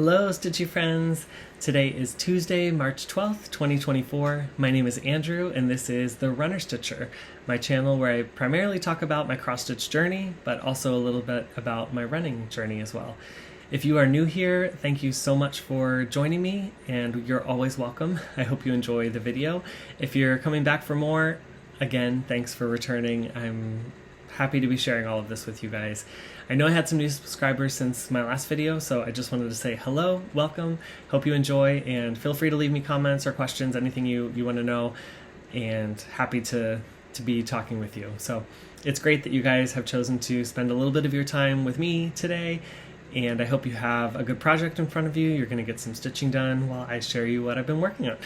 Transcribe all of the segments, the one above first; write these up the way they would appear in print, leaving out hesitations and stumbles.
Hello, Stitchy friends! Today is Tuesday, March 12th, 2024. My name is Andrew, and this is the Runner Stitcher, my channel where I primarily talk about my cross-stitch journey, but also a little bit about my running journey as well. If you are new here, thank you so much for joining me, and you're always welcome. I hope you enjoy the video. If you're coming back for more, again, thanks for returning. I'm happy to be sharing all of this with you guys. I know I had some new subscribers since my last video, so I just wanted to say hello, welcome, hope you enjoy, and feel free to leave me comments or questions, anything you want to know, and happy to be talking with you. So it's great that you guys have chosen to spend a little bit of your time with me today, and I hope you have a good project in front of you. You're going to get some stitching done while I share you what I've been working on.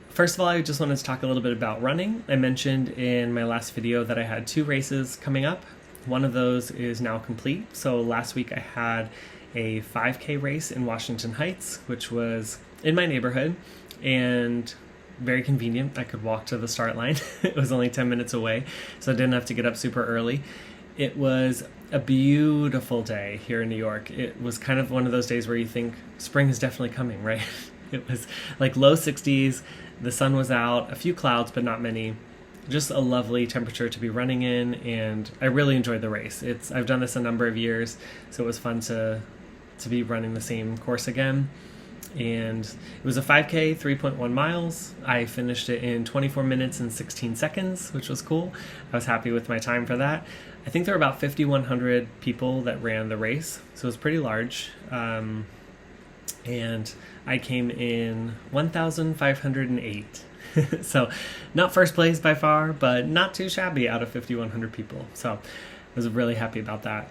First of all, I just wanted to talk a little bit about running. I mentioned in my last video that I had 2 races coming up. One of those is now complete. So last week I had a 5K race in Washington Heights, which was in my neighborhood and very convenient. I could walk to the start line. It was only 10 minutes away, so I didn't have to get up super early. It was a beautiful day here in New York. It was kind of one of those days where you think spring is definitely coming, right? It was like low 60s. The sun was out, a few clouds, but not many. Just a lovely temperature to be running in, and I really enjoyed the race. I've done this a number of years, so it was fun to be running the same course again. And it was a 5K, 3.1 miles. I finished it in 24 minutes and 16 seconds, which was cool. I was happy with my time for that. I think there were about 5,100 people that ran the race, so it was pretty large. And I came in 1,508. So not first place by far, but not too shabby out of 5,100 people. So I was really happy about that.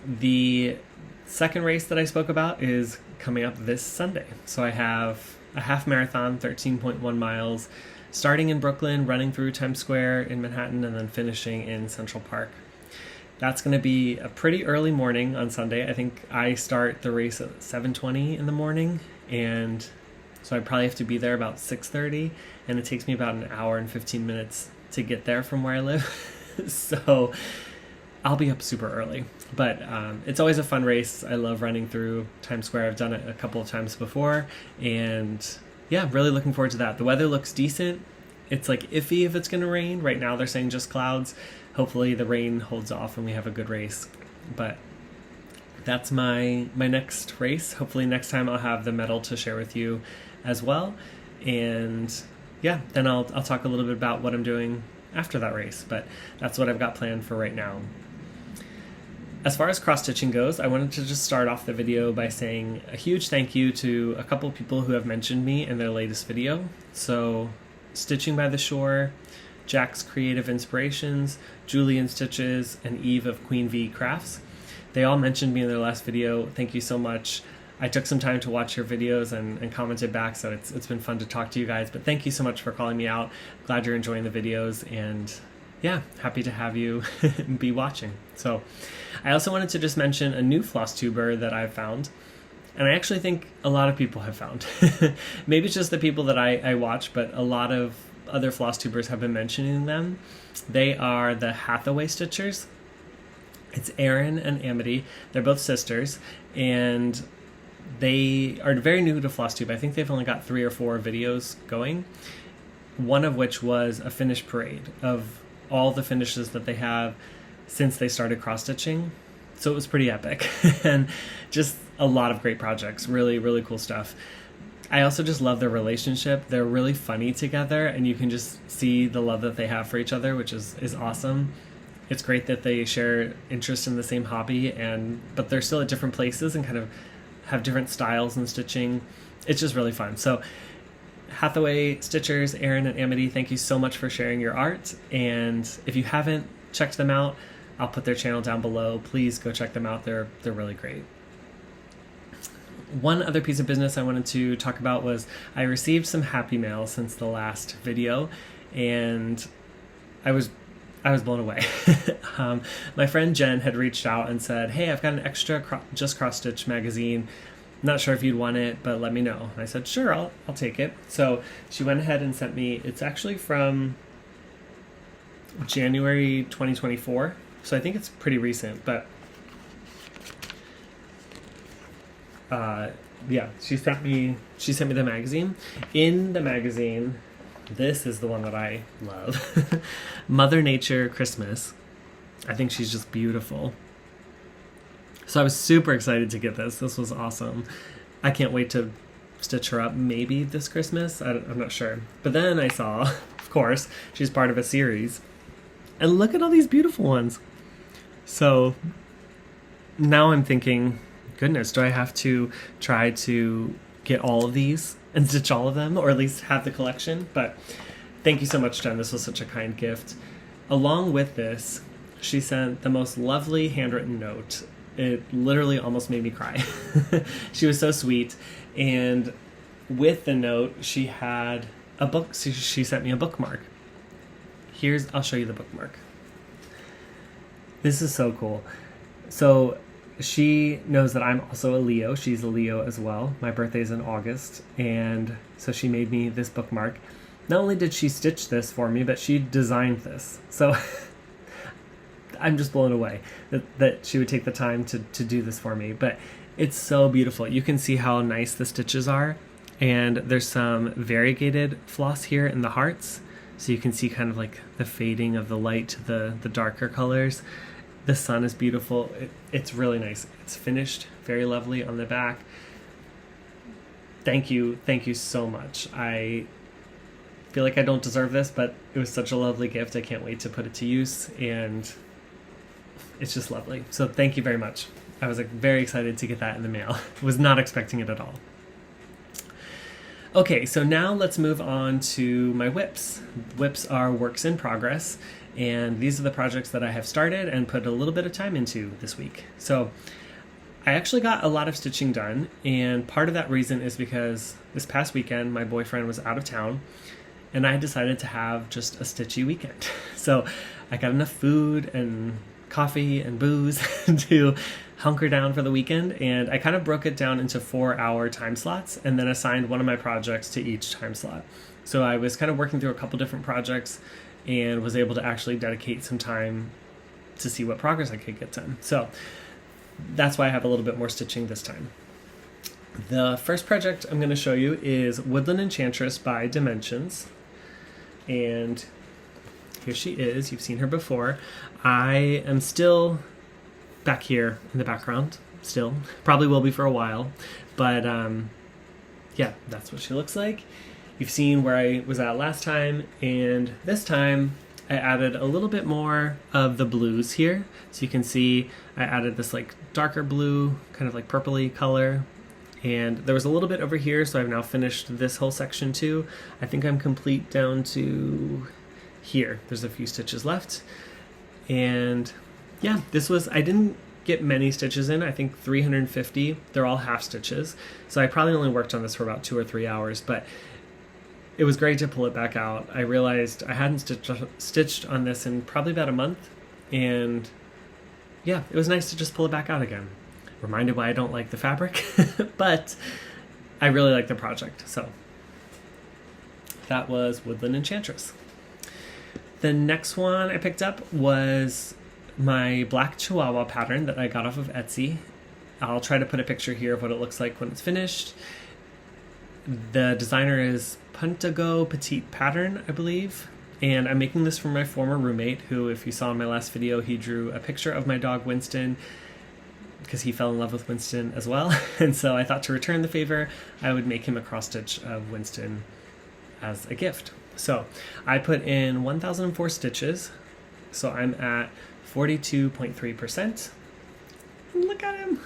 The second race that I spoke about is coming up this Sunday. So I have a half marathon, 13.1 miles, starting in Brooklyn, running through Times Square in Manhattan, and then finishing in Central Park. That's going to be a pretty early morning on Sunday. I think I start the race at 7:20 in the morning, and so I probably have to be there about 6:30, and it takes me about an hour and 15 minutes to get there from where I live. So I'll be up super early, but it's always a fun race. I love running through Times Square. I've done it a couple of times before, and yeah, really looking forward to that. The weather looks decent. It's like iffy if it's going to rain. Right now they're saying just clouds. Hopefully the rain holds off and we have a good race. But that's my next race. Hopefully next time I'll have the medal to share with you as well. And yeah, then I'll talk a little bit about what I'm doing after that race. But that's what I've got planned for right now. As far as cross-stitching goes, I wanted to just start off the video by saying a huge thank you to a couple people who have mentioned me in their latest video. So Stitching by the Shore, Jack's Creative Inspirations, Julian Stitches, and Eve of Queen V Crafts. They all mentioned me in their last video. Thank you so much. I took some time to watch your videos and commented back, so it's been fun to talk to you guys. But thank you so much for calling me out. Glad you're enjoying the videos, and yeah, happy to have you be watching. So I also wanted to just mention a new Flosstuber that I've found, and I actually think a lot of people have found. Maybe it's just the people that I watch, but a lot of other Flosstubers have been mentioning them. They are the Hathaway Stitchers. It's Erin and Amity. They're both sisters, and they are very new to Flosstube. I think they've only got 3 or 4 videos going, one of which was a finish parade of all the finishes that they have since they started cross-stitching. So it was pretty epic, and just a lot of great projects. Really, really cool stuff. I also just love their relationship. They're really funny together, and you can just see the love that they have for each other, which is awesome. It's great that they share interest in the same hobby, but they're still at different places and kind of have different styles in stitching. It's just really fun. So Hathaway Stitchers, Erin and Amity, thank you so much for sharing your art. And if you haven't checked them out, I'll put their channel down below. Please go check them out. They're really great. One other piece of business I wanted to talk about was I received some happy mail since the last video, and I was blown away. My friend Jen had reached out and said, hey, I've got an extra Just Cross Stitch magazine. Not sure if you'd want it, but let me know. And I said, sure, I'll take it. So she went ahead and sent me, it's actually from January 2024. So I think it's pretty recent, but yeah, she sent me the magazine. In the magazine, this is the one that I love. Mother Nature Christmas. I think she's just beautiful. So I was super excited to get this. This was awesome. I can't wait to stitch her up maybe this Christmas. I'm not sure. But then I saw, of course, she's part of a series. And look at all these beautiful ones. So now I'm thinking, goodness, do I have to try to get all of these and stitch all of them, or at least have the collection? But thank you so much, Jen. This was such a kind gift. Along with this, she sent the most lovely handwritten note. It literally almost made me cry. She was so sweet. And with the note, she had a book. She sent me a bookmark. I'll show you the bookmark. This is so cool. So she knows that I'm also a Leo. She's a Leo as well. My birthday's in August. And so she made me this bookmark. Not only did she stitch this for me, but she designed this. So I'm just blown away that she would take the time to do this for me. But it's so beautiful. You can see how nice the stitches are. And there's some variegated floss here in the hearts. So you can see kind of like the fading of the light to the darker colors. The sun is beautiful. It's really nice. It's finished very lovely on the back. Thank you so much. I feel like I don't deserve this, but it was such a lovely gift. I can't wait to put it to use, and it's just lovely. So thank you very much. I was very excited to get that in the mail. Was not expecting it at all. Okay, so now let's move on to my whips. Whips are works in progress, and these are the projects that I have started and put a little bit of time into this week. So I actually got a lot of stitching done, and part of that reason is because this past weekend my boyfriend was out of town, and I decided to have just a stitchy weekend. So I got enough food and coffee and booze to hunker down for the weekend, and I kind of broke it down into 4-hour time slots and then assigned one of my projects to each time slot. So I was kind of working through a couple different projects and was able to actually dedicate some time to see what progress I could get done. So that's why I have a little bit more stitching this time. The first project I'm going to show you is Woodland Enchantress by Dimensions, and here she is. You've seen her before. I am still back here in the background, still. Probably will be for a while, but yeah, that's what she looks like. You've seen where I was at last time, and this time I added a little bit more of the blues here. So you can see I added this like darker blue, kind of like purpley color, and there was a little bit over here, so I've now finished this whole section too. I think I'm complete down to here. There's a few stitches left, and yeah, I didn't get many stitches in. I think 350. They're all half stitches, so I probably only worked on this for about 2 or 3 hours, but it was great to pull it back out. I realized I hadn't stitched on this in probably about a month, and yeah, it was nice to just pull it back out again. Reminded why I don't like the fabric, but I really like the project. So that was Woodland Enchantress. The next one I picked up was my black Chihuahua pattern that I got off of Etsy. I'll try to put a picture here of what it looks like when it's finished. The designer is PuntAGOpetitePattern, I believe, and I'm making this for my former roommate, who, if you saw in my last video, he drew a picture of my dog Winston because he fell in love with Winston as well. And so I thought to return the favor, I would make him a cross stitch of Winston as a gift. So I put in 1,004 stitches, so I'm at 42.3%. And look at him.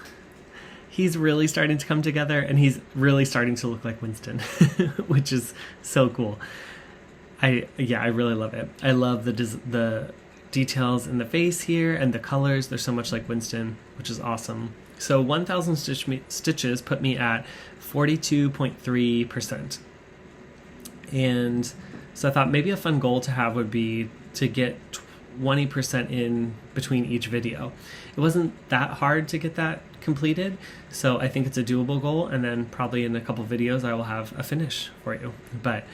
He's really starting to come together, and he's really starting to look like Winston, which is so cool. I really love it. I love the details in the face here and the colors. They're so much like Winston, which is awesome. So 1,000 stitches put me at 42.3%. And so I thought maybe a fun goal to have would be to get 20% in between each video. It wasn't that hard to get that completed, so I think it's a doable goal, and then probably in a couple videos I will have a finish for you. But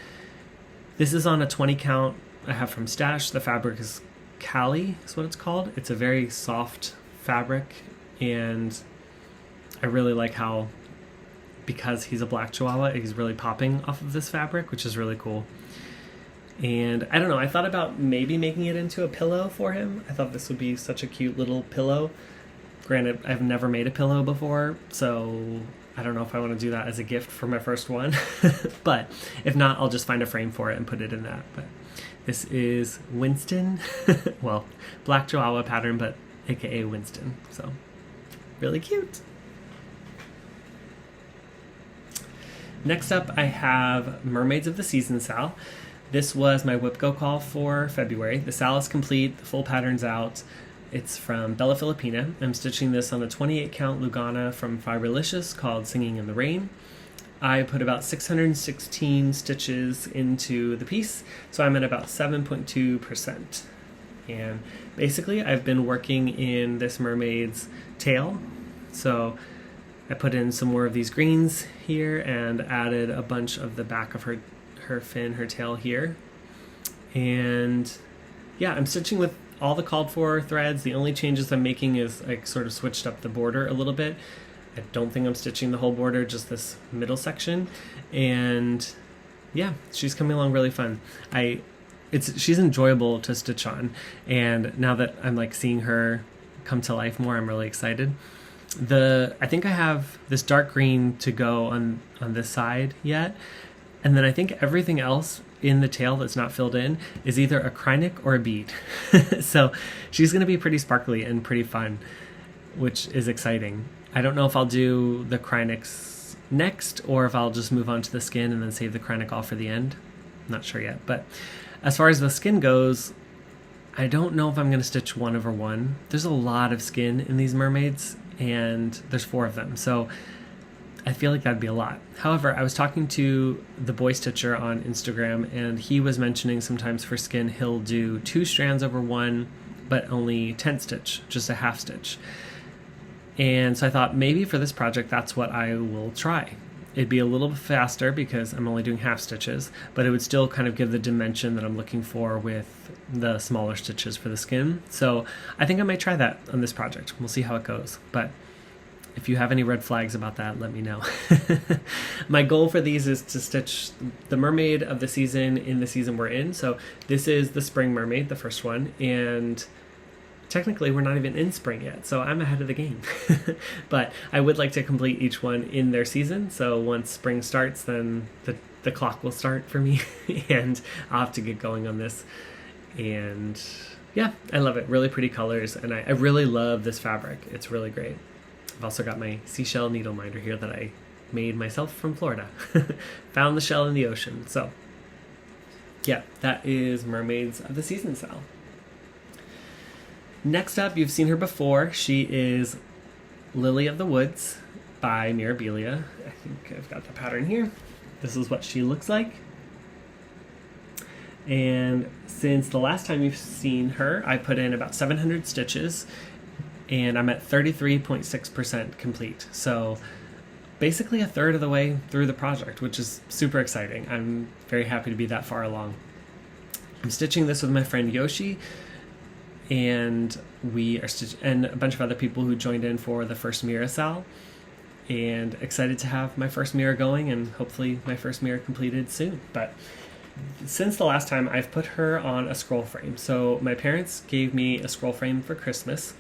this is on a 20 count I have from Stash. The fabric is Cali, is what it's called. It's a very soft fabric, and I really like how because he's a black Chihuahua, he's really popping off of this fabric, which is really cool. And I don't know, I thought about maybe making it into a pillow for him. I thought this would be such a cute little pillow. Granted, I've never made a pillow before, so I don't know if I want to do that as a gift for my first one. But if not, I'll just find a frame for it and put it in that. But this is Winston. Well, black Chihuahua pattern, but aka Winston. So really cute. Next up, I have Mermaids of the Season Sal. This was my Whip Go call for February. The sal is complete, the full pattern's out. It's from Bella Filipina. I'm stitching this on a 28 count Lugana from Fiberlicious called Singing in the Rain. I put about 616 stitches into the piece, so I'm at about 7.2%. And basically I've been working in this mermaid's tail. So I put in some more of these greens here and added a bunch of the back of her fin, her tail here. And yeah, I'm stitching with all the called for threads. The only changes I'm making is I sort of switched up the border a little bit. I don't think I'm stitching the whole border, just this middle section. And yeah, she's coming along really fun. She's enjoyable to stitch on, and now that I'm like seeing her come to life more, I'm really excited. I think I have this dark green to go on this side yet, and then I think everything else in the tail that's not filled in is either a Krynic or a bead. So she's going to be pretty sparkly and pretty fun, which is exciting. I don't know if I'll do the Krynics next or if I'll just move on to the skin and then save the Krynic all for the end. I'm not sure yet, but as far as the skin goes, I don't know if I'm going to stitch 1/1. There's a lot of skin in these mermaids, and there's 4 of them, so I feel like that'd be a lot. However, I was talking to the boy stitcher on Instagram, and he was mentioning sometimes for skin he'll do 2 strands over 1, but only 10 stitch, just a half stitch. And so I thought maybe for this project that's what I will try. It'd be a little bit faster because I'm only doing half stitches, but it would still kind of give the dimension that I'm looking for with the smaller stitches for the skin. So I think I might try that on this project. We'll see how it goes. But if you have any red flags about that, let me know. My goal for these is to stitch the mermaid of the season in the season we're in. So this is the spring mermaid, the first one, and technically we're not even in spring yet, so I'm ahead of the game. But I would like to complete each one in their season, so once spring starts, then the clock will start for me, and I'll have to get going on this. And yeah, I love it. Really pretty colors, and I really love this fabric. It's really great. I've also got my seashell needle minder here that I made myself from Florida. Found the shell in the ocean. So yeah, that is Mermaids of the Season Sal. Next up, you've seen her before. She is Lily of the Woods by Mirabilia. I think I've got the pattern here. This is what she looks like. And since the last time you've seen her, I put in about 700 stitches, and I'm at 33.6% complete. So basically a third of the way through the project, which is super exciting. I'm very happy to be that far along. I'm stitching this with my friend Yoshi, and we are and a bunch of other people who joined in for the first mirror sal, and excited to have my first mirror going and hopefully my first mirror completed soon. But since the last time, I've put her on a scroll frame. So my parents gave me a scroll frame for Christmas.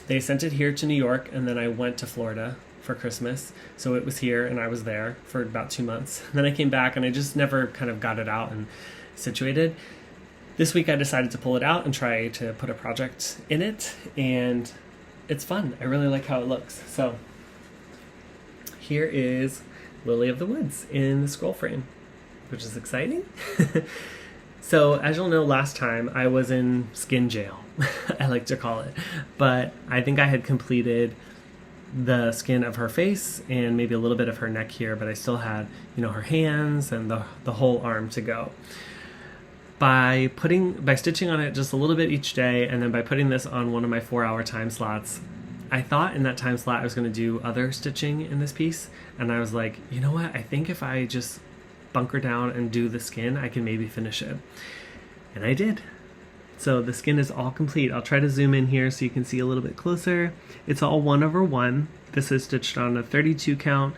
They sent it here to New York, and then I went to Florida for Christmas. So it was here and I was there for about 2 months. And then I came back and I just never kind of got it out and situated. This week I decided to pull it out and try to put a project in it, and it's fun. I really like how it looks. So here is Lily of the Woods in the scroll frame, which is exciting. So as you'll know, last time I was in skin jail, I like to call it, but I think I had completed the skin of her face and maybe a little bit of her neck here, but I still had, her hands and the whole arm to go. By stitching on it just a little bit each day, and then by putting this on one of my 4-hour time slots, I thought in that time slot I was going to do other stitching in this piece, and I was like, you know what, I think if I just bunker down and do the skin, I can maybe finish it. And I did. So the skin is all complete. I'll try to zoom in here so you can see a little bit closer. It's all 1/1. This is stitched on a 32 count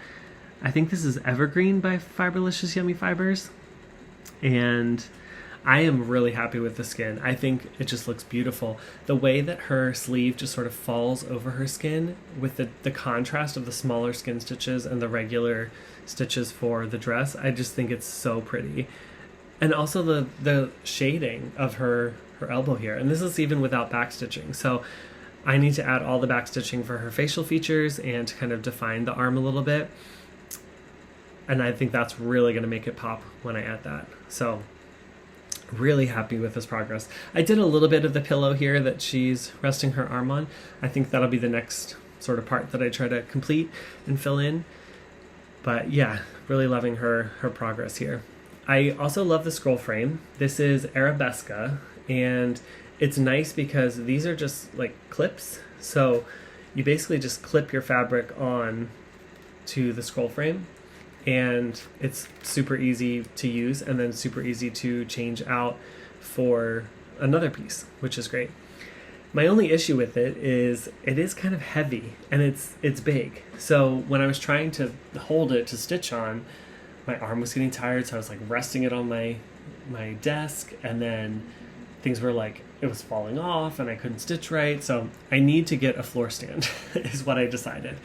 I think this is Evergreen by Fiberlicious Yummy Fibers. And I am really happy with the skin. I think it just looks beautiful. The way that her sleeve just sort of falls over her skin with the contrast of the smaller skin stitches and the regular stitches for the dress, I just think it's so pretty. And also the shading of her elbow here. And this is even without back stitching. So I need to add all the back stitching for her facial features and to kind of define the arm a little bit. And I think that's really going to make it pop when I add that. So really happy with this progress. I did a little bit of the pillow here that she's resting her arm on. I think that'll be the next sort of part that I try to complete and fill in. But yeah, really loving her progress here. I also love the scroll frame. This is Arabesca, and it's nice because these are just like clips. So you basically just clip your fabric on to the scroll frame, and it's super easy to use and then super easy to change out for another piece, which is great. My only issue with it is kind of heavy and it's big. So when I was trying to hold it to stitch on, my arm was getting tired, so I was like resting it on my desk, and then things were like, it was falling off and I couldn't stitch right. So I need to get a floor stand is what I decided.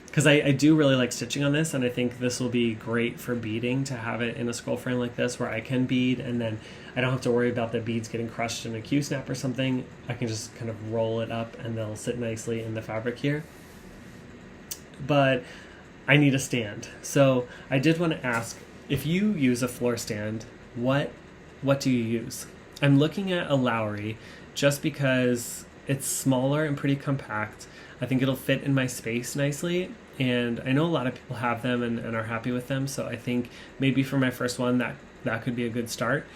Because I do really like stitching on this, and I think this will be great for beading, to have it in a scroll frame like this where I can bead, and then I don't have to worry about the beads getting crushed in a Q-snap or something. I can just kind of roll it up and they'll sit nicely in the fabric here. But I need a stand. So I did want to ask, if you use a floor stand, what do you use? I'm looking at a Lowry just because it's smaller and pretty compact. I think it'll fit in my space nicely, and I know a lot of people have them and are happy with them, so I think maybe for my first one that could be a good start.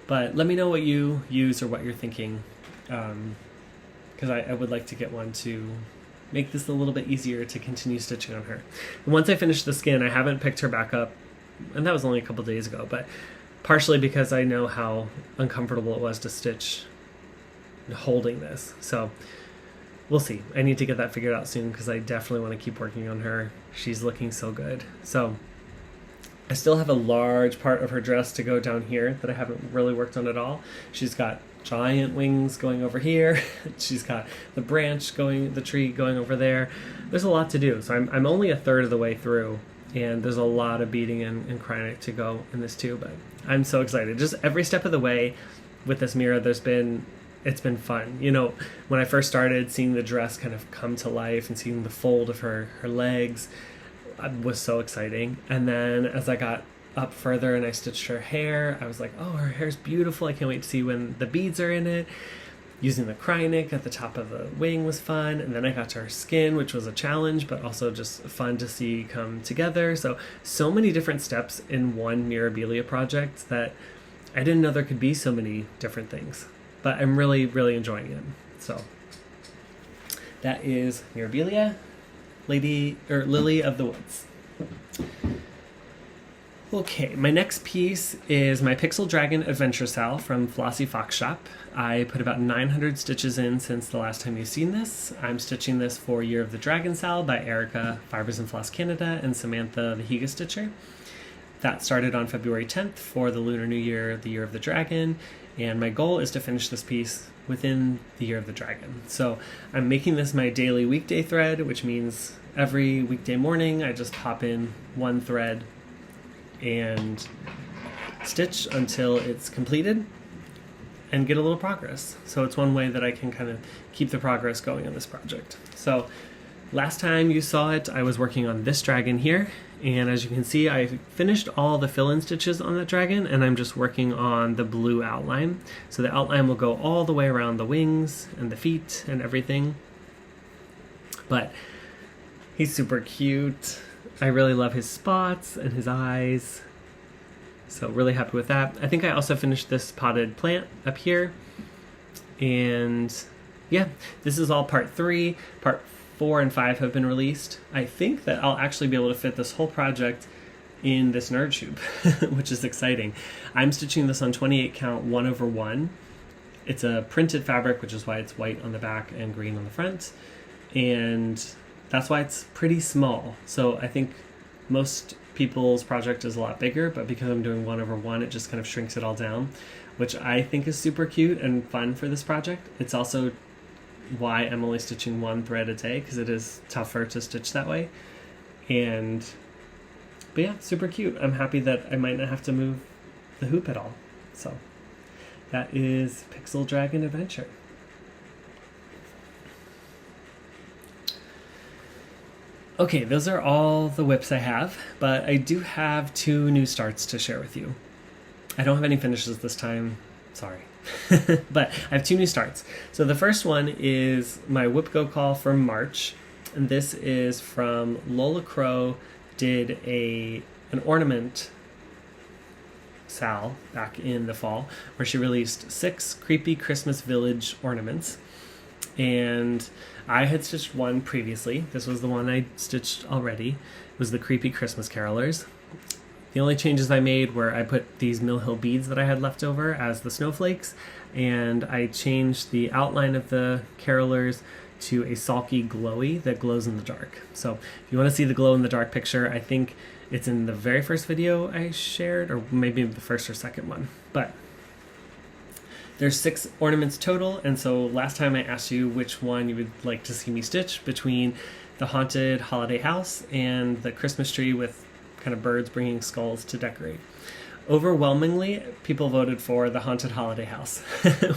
But let me know what you use or what you're thinking, because I would like to get one to make this a little bit easier to continue stitching on her. And once I finish the skin, I haven't picked her back up, and that was only a couple days ago, but partially because I know how uncomfortable it was to stitch holding this. So we'll see. I need to get that figured out soon because I definitely want to keep working on her. She's looking so good. So I still have a large part of her dress to go down here that I haven't really worked on at all. She's got giant wings going over here. She's got the tree going over there. There's a lot to do. So I'm only a third of the way through, and there's a lot of beading and cryonic to go in this too, but I'm so excited. Just every step of the way with this mirror, it's been fun. You know, when I first started, seeing the dress kind of come to life and seeing the fold of her legs was so exciting. And then as I got up further and I stitched her hair, I was like, oh, her hair's beautiful. I can't wait to see when the beads are in it. Using the cryonic at the top of the wing was fun. And then I got to her skin, which was a challenge, but also just fun to see come together. So many different steps in one Mirabilia project that I didn't know there could be so many different things. But I'm really, really enjoying it. So that is Mirabilia, Lily of the Woods. Okay, my next piece is my Pixel Dragon Adventure Sal from FlossyFox shop. I put about 900 stitches in since the last time you've seen this. I'm stitching this for Year of the Dragon Sal by Erica, Fibers and Floss Canada, and Samantha, the Higa Stitcher. That started on February 10th for the Lunar New Year, the Year of the Dragon, and my goal is to finish this piece within the Year of the Dragon. So I'm making this my daily weekday thread, which means every weekday morning I just pop in one thread and stitch until it's completed and get a little progress. So it's one way that I can kind of keep the progress going on this project. So last time you saw it, I was working on this dragon here, and as you can see, I finished all the fill-in stitches on that dragon, and I'm just working on the blue outline. So the outline will go all the way around the wings and the feet and everything. But he's super cute. I really love his spots and his eyes. So really happy with that. I think I also finished this potted plant up here. And yeah, this is all part 3. Part 4 and 5 have been released. I think that I'll actually be able to fit this whole project in this nerd tube, which is exciting. I'm stitching this on 28 count 1/1. It's a printed fabric, which is why it's white on the back and green on the front. And that's why it's pretty small. So I think most people's project is a lot bigger, but because I'm doing 1/1, it just kind of shrinks it all down, which I think is super cute and fun for this project. It's also why I'm only stitching one thread a day, because it is tougher to stitch that way. But yeah, super cute. I'm happy that I might not have to move the hoop at all. So that is Pixel Dragon Adventure. Okay, those are all the whips I have, but I do have 2 new starts to share with you. I don't have any finishes this time, sorry. But I have 2 new starts. So the first one is my Whip Go Call for March, and this is from LolaCrow. Did an ornament sal back in the fall where she released 6 creepy Christmas village ornaments, and I had stitched one previously. This was the one I stitched already. It was the creepy Christmas carolers. The only changes I made were I put these Mill Hill beads that I had left over as the snowflakes, and I changed the outline of the carolers to a sulky glowy that glows in the dark. So if you want to see the glow in the dark picture, I think it's in the very first video I shared, or maybe the first or second one. But there's 6 ornaments total, and so last time I asked you which one you would like to see me stitch between the haunted holiday house and the Christmas tree with kind of birds bringing skulls to decorate. Overwhelmingly, people voted for the haunted holiday house,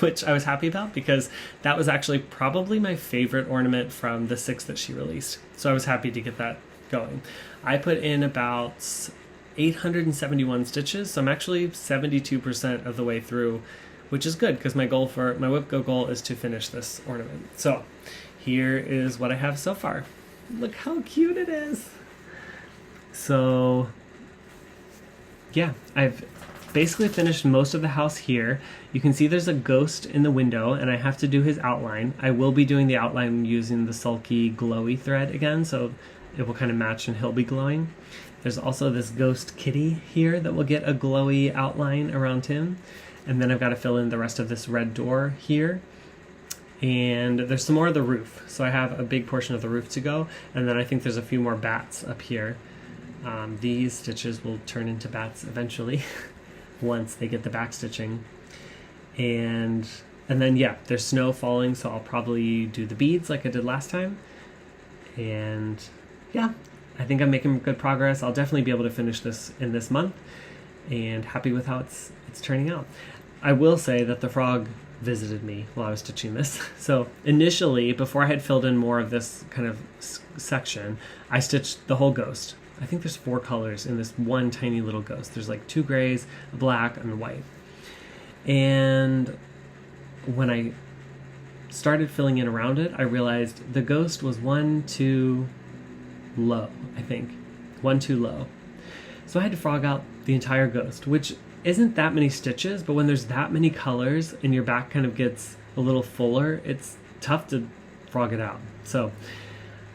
which I was happy about because that was actually probably my favorite ornament from the 6 that she released. So I was happy to get that going. I put in about 871 stitches, so I'm actually 72% of the way through, which is good because my goal for my Whip Go goal is to finish this ornament. So here is what I have so far. Look how cute it is. So yeah, I've basically finished most of the house here. You can see there's a ghost in the window, and I have to do his outline. I will be doing the outline using the sulky glowy thread again, so it will kind of match and he'll be glowing. There's also this ghost kitty here that will get a glowy outline around him. And then I've got to fill in the rest of this red door here. And there's some more of the roof. So I have a big portion of the roof to go, and then I think there's a few more bats up here. These stitches will turn into bats eventually once they get the back stitching. And then yeah, there's snow falling, so I'll probably do the beads like I did last time. And yeah, I think I'm making good progress. I'll definitely be able to finish this in this month, and happy with how it's turning out. I will say that the frog visited me while I was stitching this. So initially, before I had filled in more of this kind of section, I stitched the whole ghost. I think there's 4 colors in this one tiny little ghost. There's like 2 grays, a black, and a white. And when I started filling in around it, I realized the ghost was 1 too low, I think. 1 too low. So I had to frog out the entire ghost, which isn't that many stitches, but when there's that many colors and your back kind of gets a little fuller, it's tough to frog it out. So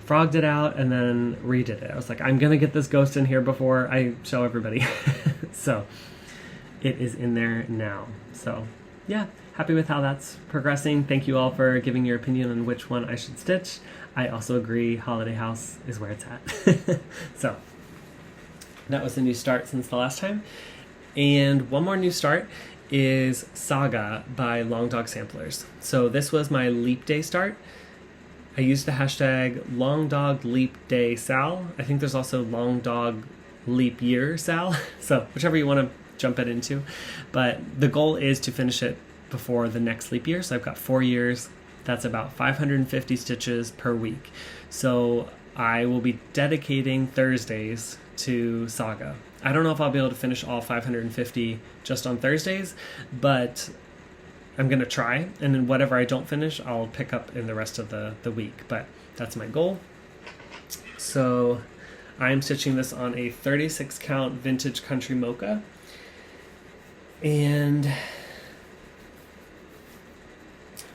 frogged it out and then redid it. I was like, I'm gonna get this ghost in here before I show everybody. So it is in there now. So yeah, happy with how that's progressing. Thank you all for giving your opinion on which one I should stitch. I also agree Holiday House is where it's at. So that was a new start since the last time. And one more new start is Saga by Long Dog Samplers. So this was my Leap Day start. I used the hashtag Long Dog Leap Day Sal. I think there's also Long Dog Leap Year Sal. So whichever you want to jump it into. But the goal is to finish it before the next leap year. So I've got 4 years. That's about 550 stitches per week. So I will be dedicating Thursdays to Saga. I don't know if I'll be able to finish all 550 just on Thursdays, but I'm going to try, and then whatever I don't finish, I'll pick up in the rest of the week, but that's my goal. So I'm stitching this on a 36 count vintage country mocha, and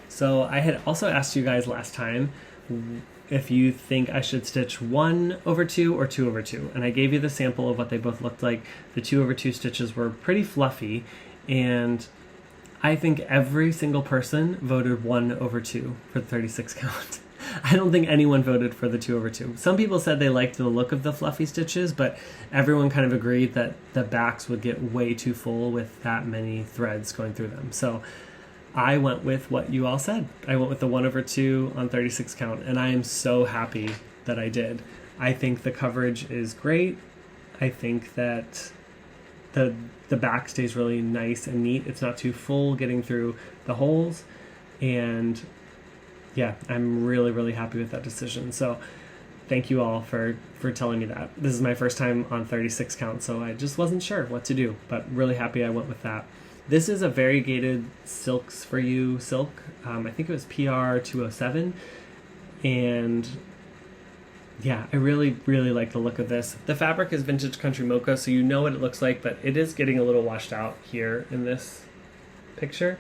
so I had also asked you guys last time if you think I should stitch 1/2 or 2/2, and I gave you the sample of what they both looked like. The 2/2 stitches were pretty fluffy, and I think every single person voted 1/2 for the 36 count. I don't think anyone voted for the 2/2. Some people said they liked the look of the fluffy stitches, but everyone kind of agreed that the backs would get way too full with that many threads going through them. So I went with what you all said. I went with the 1/2 on 36 count, and I am so happy that I did. I think the coverage is great. I think that the back stays really nice and neat. It's not too full getting through the holes, and yeah, I'm really, really happy with that decision. So thank you all for telling me that. This is my first time on 36 count, so I just wasn't sure what to do, but really happy I went with that. This is a variegated Silks for You silk. I think it was PR 207, and yeah, I really, really like the look of this. The fabric is Vintage Country Mocha, so you know what it looks like, but it is getting a little washed out here in this picture.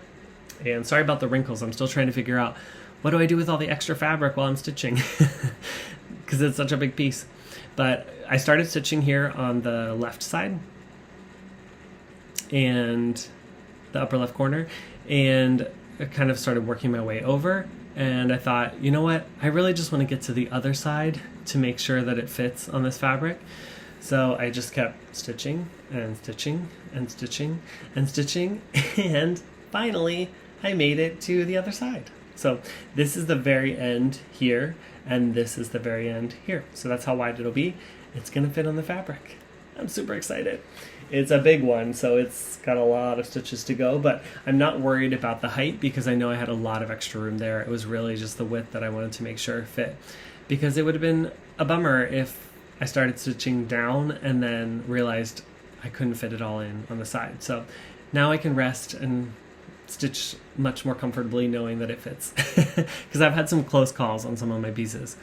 And sorry about the wrinkles. I'm still trying to figure out what do I do with all the extra fabric while I'm stitching, because it's such a big piece. But I started stitching here on the left side and the upper left corner, and I kind of started working my way over. And I thought, you know what? I really just want to get to the other side to make sure that it fits on this fabric. So I just kept stitching and stitching and stitching and stitching, and finally I made it to the other side. So this is the very end here, and this is the very end here. So that's how wide it'll be. It's gonna fit on the fabric. I'm super excited. It's a big one, so it's got a lot of stitches to go, but I'm not worried about the height because I know I had a lot of extra room there. It was really just the width that I wanted to make sure fit, because it would have been a bummer if I started stitching down and then realized I couldn't fit it all in on the side. So now I can rest and stitch much more comfortably knowing that it fits, because I've had some close calls on some of my pieces.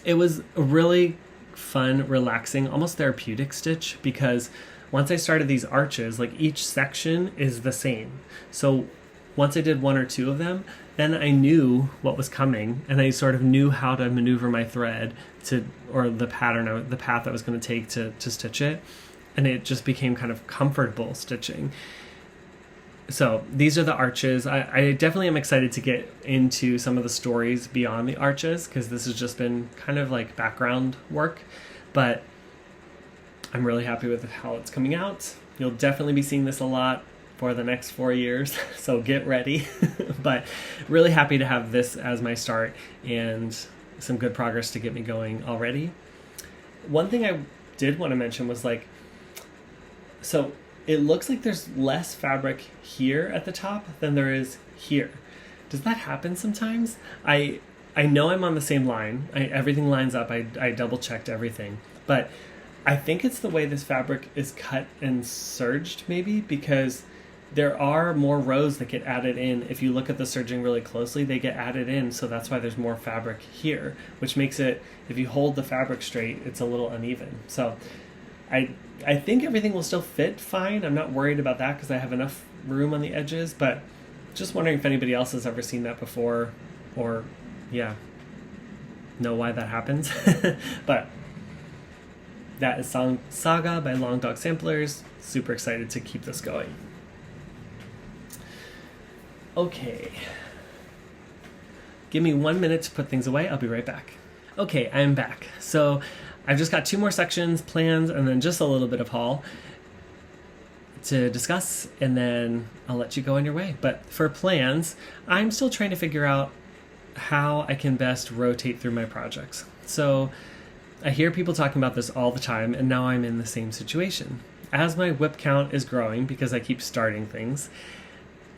It was a really fun, relaxing, almost therapeutic stitch, because once I started these arches, like each section is the same. So once I did 1 or 2 of them, then I knew what was coming, and I sort of knew how to maneuver my thread to, or the pattern, the path I was going to take to stitch it, and it just became kind of comfortable stitching. So these are the arches. I definitely am excited to get into some of the stories beyond the arches, because this has just been kind of like background work, but I'm really happy with how it's coming out. You'll definitely be seeing this a lot for the next 4 years, so get ready. But really happy to have this as my start and some good progress to get me going already. One thing I did want to mention was so it looks like there's less fabric here at the top than there is here. Does that happen sometimes? I know I'm on the same line. Everything lines up. I double checked everything. But I think it's the way this fabric is cut and serged, maybe, because there are more rows that get added in. If you look at the serging really closely, they get added in, so that's why there's more fabric here, which makes it, if you hold the fabric straight, it's a little uneven. So I think everything will still fit fine. I'm not worried about that because I have enough room on the edges, but just wondering if anybody else has ever seen that before, or yeah, know why that happens. But that is Saga by Long Dog Samplers. Super excited to keep this going. Okay. Give me 1 minute to put things away. I'll be right back. Okay, I'm back. So I've just got 2 more sections, plans, and then just a little bit of haul to discuss, and then I'll let you go on your way. But for plans, I'm still trying to figure out how I can best rotate through my projects. So I hear people talking about this all the time, and now I'm in the same situation. As my whip count is growing, because I keep starting things,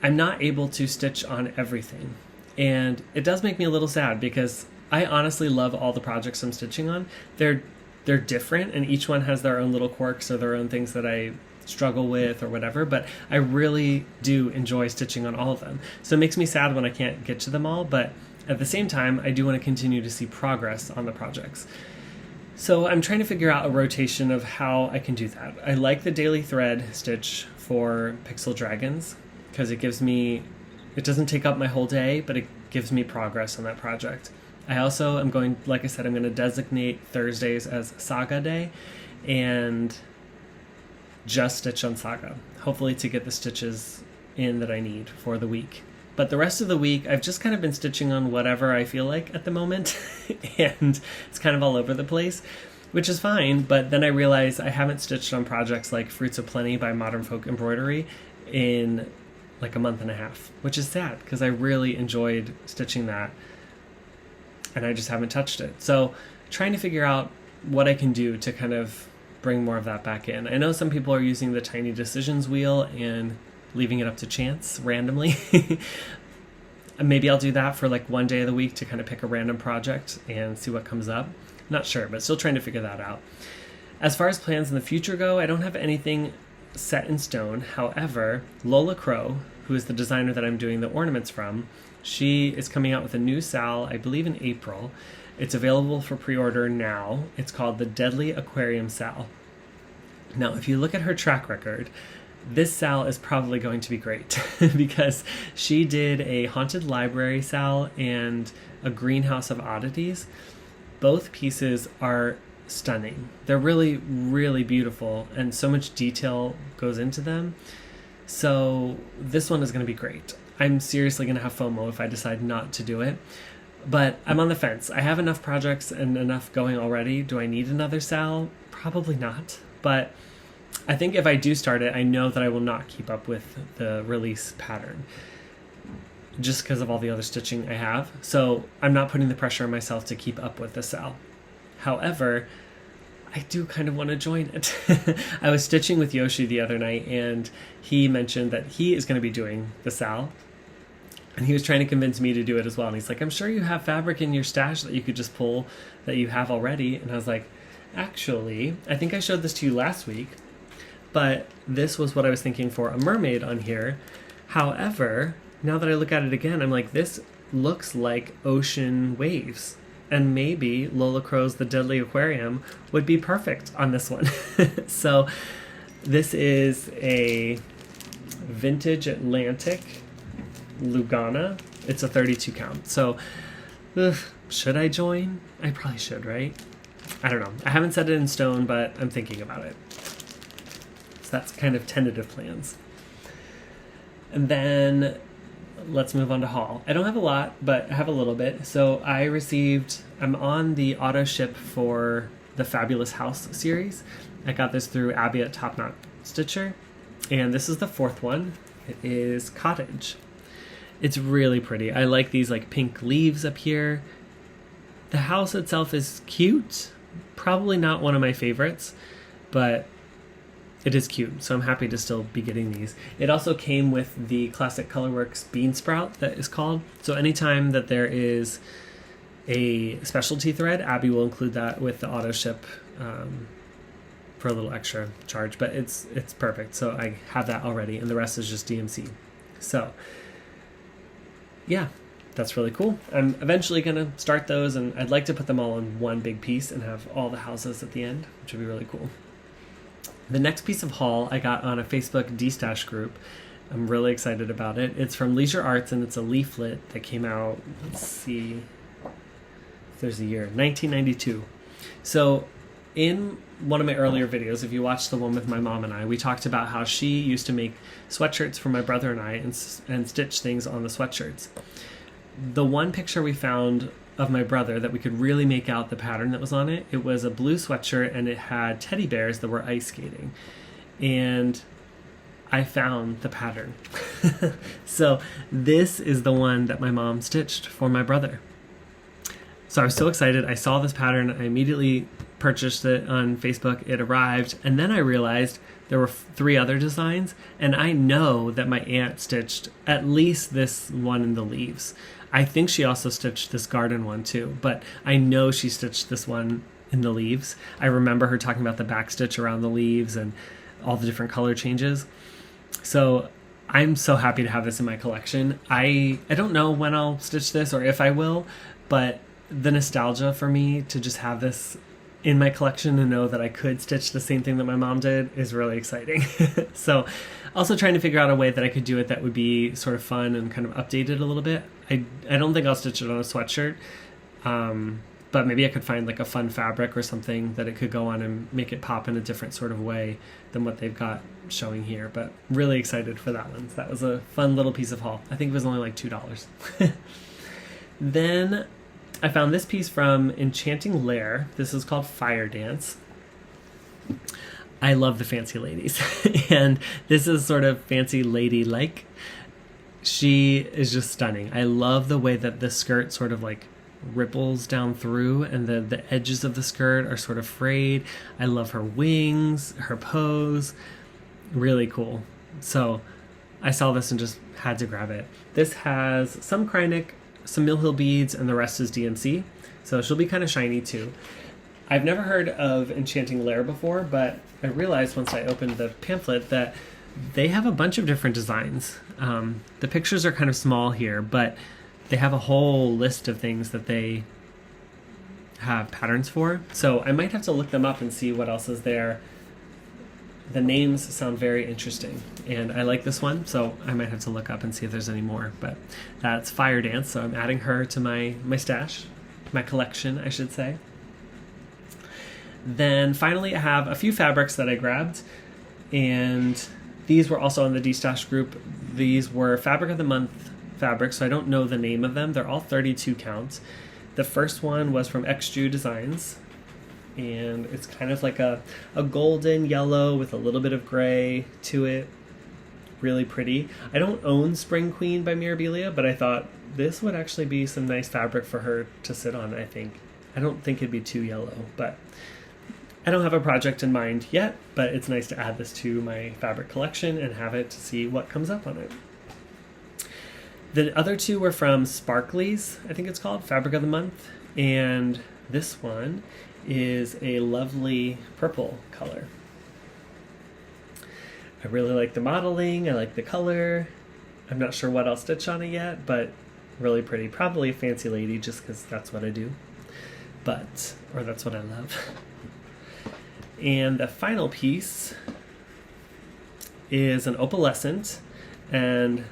I'm not able to stitch on everything. And it does make me a little sad, because I honestly love all the projects I'm stitching on. They're different, and each one has their own little quirks or their own things that I struggle with or whatever, but I really do enjoy stitching on all of them. So it makes me sad when I can't get to them all, but at the same time, I do want to continue to see progress on the projects. So I'm trying to figure out a rotation of how I can do that. I like the daily thread stitch for Pixel Dragons, because it doesn't take up my whole day, but it gives me progress on that project. I also am going, like I said, I'm going to designate Thursdays as Saga Day and just stitch on Saga, hopefully to get the stitches in that I need for the week. But the rest of the week, I've just kind of been stitching on whatever I feel like at the moment, and it's kind of all over the place, which is fine. But then I realized I haven't stitched on projects like Fruits of Plenty by Modern Folk Embroidery in like a month and a half, which is sad because I really enjoyed stitching that, and I just haven't touched it. So trying to figure out what I can do to kind of bring more of that back in. I know some people are using the Tiny Decisions wheel and leaving it up to chance randomly. Maybe I'll do that for like one day of the week to kind of pick a random project and see what comes up. Not sure, but still trying to figure that out. As far as plans in the future go, I don't have anything set in stone. However, LolaCrow, who is the designer that I'm doing the ornaments from, she is coming out with a new SAL, I believe in April. It's available for pre-order now. It's called the Deadly Aquarium SAL. Now, if you look at her track record, this SAL is probably going to be great because she did a Haunted Library SAL and a Greenhouse of Oddities. Both pieces are stunning. They're really, really beautiful, and so much detail goes into them. So this one is going to be great. I'm seriously going to have FOMO if I decide not to do it. But I'm on the fence. I have enough projects and enough going already. Do I need another SAL? Probably not. But I think if I do start it, I know that I will not keep up with the release pattern just because of all the other stitching I have. So I'm not putting the pressure on myself to keep up with the SAL. However, I do kind of want to join it. I was stitching with Yoshi the other night, and he mentioned that he is going to be doing the SAL. And he was trying to convince me to do it as well. And he's like, I'm sure you have fabric in your stash that you could just pull that you have already. And I was like, actually, I think I showed this to you last week, but this was what I was thinking for a mermaid on here. However, now that I look at it again, I'm like, this looks like ocean waves. And maybe LolaCrow's The Deadly Aquarium would be perfect on this one. So this is a Vintage Atlantic Lugana. It's a 32 count. So should I join? I probably should, right? I don't know. I haven't set it in stone, but I'm thinking about it. So that's kind of tentative plans. And then let's move on to haul. I don't have a lot, but I have a little bit. So I'm on the auto ship for the Fabulous House series. I got this through Abby at Top Knot Stitcher, and this is the fourth one. It is Cottage. It's really pretty. I like these like pink leaves up here. The house itself is cute. Probably not one of my favorites, but it is cute, so I'm happy to still be getting these. It also came with the Classic Colorworks Bean Sprout that is called. So anytime that there is a specialty thread, Abby will include that with the auto ship for a little extra charge. But it's perfect. So I have that already, and the rest is just DMC. So yeah, that's really cool. I'm eventually going to start those, and I'd like to put them all in one big piece and have all the houses at the end, which would be really cool. The next piece of haul I got on a Facebook D-Stash group. I'm really excited about it. It's from Leisure Arts, and it's a leaflet that came out, let's see if there's a year, 1992. So in one of my earlier videos, if you watched the one with my mom and I, we talked about how she used to make sweatshirts for my brother and I and stitch things on the sweatshirts. The one picture we found of my brother that we could really make out the pattern that was on it, it was a blue sweatshirt, and it had teddy bears that were ice skating. And I found the pattern. So this is the one that my mom stitched for my brother. So I was so excited. I saw this pattern. I immediately purchased it on Facebook. It arrived, and then I realized there were 3 other designs, and I know that my aunt stitched at least this one in the leaves. I think she also stitched this garden one too, but I know she stitched this one in the leaves. I remember her talking about the back stitch around the leaves and all the different color changes. So I'm so happy to have this in my collection. I don't know when I'll stitch this or if I will, but the nostalgia for me to just have this in my collection and know that I could stitch the same thing that my mom did is really exciting. So also trying to figure out a way that I could do it that would be sort of fun and kind of updated a little bit. I don't think I'll stitch it on a sweatshirt, but maybe I could find like a fun fabric or something that it could go on and make it pop in a different sort of way than what they've got showing here. But really excited for that one. So that was a fun little piece of haul. I think it was only like $2. Then I found this piece from Enchanting Lair. This is called Fire Dance. I love the fancy ladies. And this is sort of fancy lady-like. She is just stunning. I love the way that the skirt sort of like ripples down through, and the edges of the skirt are sort of frayed. I love her wings, her pose. Really cool. So I saw this and just had to grab it. This has some Krynic, some Mill Hill beads, and the rest is DMC. So she'll be kind of shiny too. I've never heard of Enchanting Lair before, but I realized once I opened the pamphlet that they have a bunch of different designs. The pictures are kind of small here, but they have a whole list of things that they have patterns for. So I might have to look them up and see what else is there. The names sound very interesting, and I like this one, so I might have to look up and see if there's any more. But that's Fire Dance, so I'm adding her to my stash, my collection, I should say. Then finally I have a few fabrics that I grabbed, and these were also on the D-Stash group. These were Fabric of the Month fabrics, so I don't know the name of them. They're all 32 count. The first one was from XJU Designs, and it's kind of like a golden yellow with a little bit of gray to it. Really pretty. I don't own Spring Queen by Mirabilia, but I thought this would actually be some nice fabric for her to sit on, I think. I don't think it'd be too yellow, but I don't have a project in mind yet, but it's nice to add this to my fabric collection and have it to see what comes up on it. The other two were from Sparkly's, I think it's called, Fabric of the Month, and this one is a lovely purple color. I really like the modeling, I like the color. I'm not sure what I'll stitch on it yet, but really pretty. Probably a fancy lady just because that's what I do, or that's what I love. And the final piece is an opalescent, and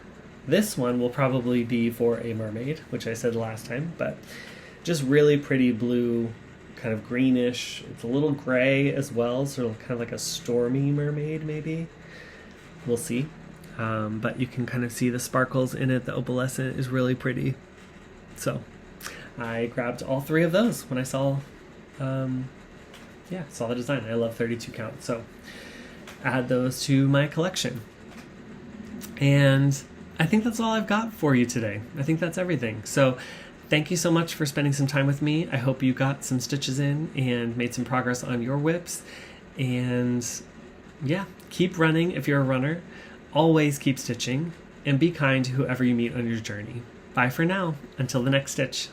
this one will probably be for a mermaid, which I said last time, but just really pretty blue, kind of greenish. It's a little gray as well, so kind of like a stormy mermaid maybe. We'll see. But you can kind of see the sparkles in it. The opalescent is really pretty. So I grabbed all three of those when I saw saw the design. I love 32 count, so add those to my collection. And I think that's all I've got for you today. I think that's everything. So thank you so much for spending some time with me. I hope you got some stitches in and made some progress on your whips. And yeah, keep running if you're a runner. Always keep stitching, and be kind to whoever you meet on your journey. Bye for now. Until the next stitch.